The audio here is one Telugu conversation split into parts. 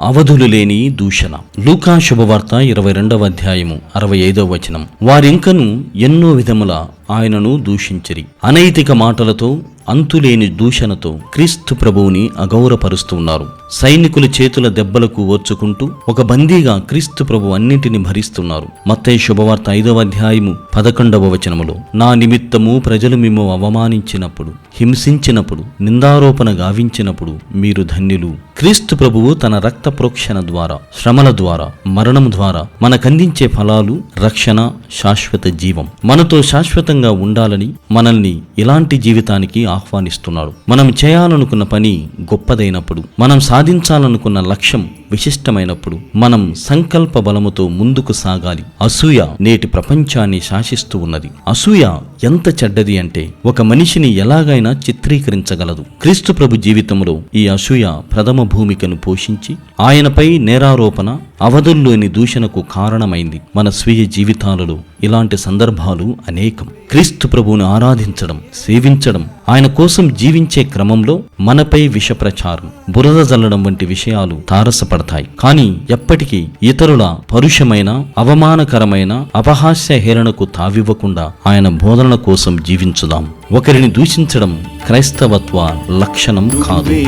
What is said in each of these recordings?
అవధులు లేని దూషణ. లూకా శుభవార్త 22వ అధ్యాయము 65వ వచనం. వారింకను ఎన్నో విధముల ఆయనను దూషించిరి. అనైతిక మాటలతో, అంతులేని దూషణతో క్రీస్తు ప్రభువుని అగౌరవపరుస్తూ ఉన్నారు. సైనికుల చేతుల దెబ్బలకు ఓర్చుకుంటూ ఒక బందీగా క్రీస్తు ప్రభు అన్నింటిని భరిస్తున్నారు. మత్తయి శుభవార్త 5వ అధ్యాయము 11వ వచనములో, నా నిమిత్తము ప్రజలు మిమ్ము అవమానించినప్పుడు, హింసించినప్పుడు, నిందారోపణ గావించినప్పుడు మీరు ధన్యులు. క్రీస్తు ప్రభువు తన రక్త ప్రోక్షణ ద్వారా, శ్రమల ద్వారా, మరణం ద్వారా మనకందించే ఫలాలు రక్షణ, శాశ్వత జీవం. మనతో శాశ్వతంగా ఉండాలని మనల్ని ఇలాంటి జీవితానికి ఆహ్వానిస్తున్నాడు. మనం చేయాలనుకున్న పని గొప్పదైనప్పుడు, మనం సాధించాలనుకున్న లక్ష్యం విశిష్టమైనప్పుడు, మనం సంకల్ప బలముతో ముందుకు సాగాలి. అసూయ నేటి ప్రపంచాన్ని శాసిస్తూ ఉన్నది. అసూయ ఎంత చెడ్డది అంటే ఒక మనిషిని ఎలాగైనా చిత్రీకరించగలదు. క్రీస్తు ప్రభు జీవితంలో ఈ అసూయ ప్రథమ భూమికను పోషించి ఆయనపై నేరారోపణ, అవధుల్లోని దూషణకు కారణమైంది. మన స్వీయ జీవితాలలో ఇలాంటి సందర్భాలు అనేకం. క్రీస్తు ప్రభువును ఆరాధించడం, సేవించడం, ఆయన కోసం జీవించే క్రమంలో మనపై విషప్రచారం, బురద జల్లడం వంటి విషయాలు తారసపడతాయి. కానీ ఎప్పటికీ ఇతరుల పరుషమైన, అవమానకరమైన, అపహాస్య హేళనకు తావివ్వకుండా ఆయన బోధన కోసం జీవించుదాం. ఒకరిని దూషించడం క్రైస్తవత్వ లక్షణం కాదు.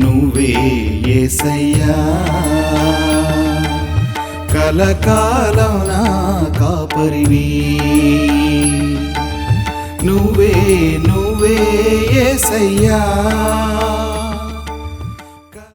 నువ్వే యేసయ్యా, కలకాలం నా కాపరివి. నువ్వే యేసయ్యా.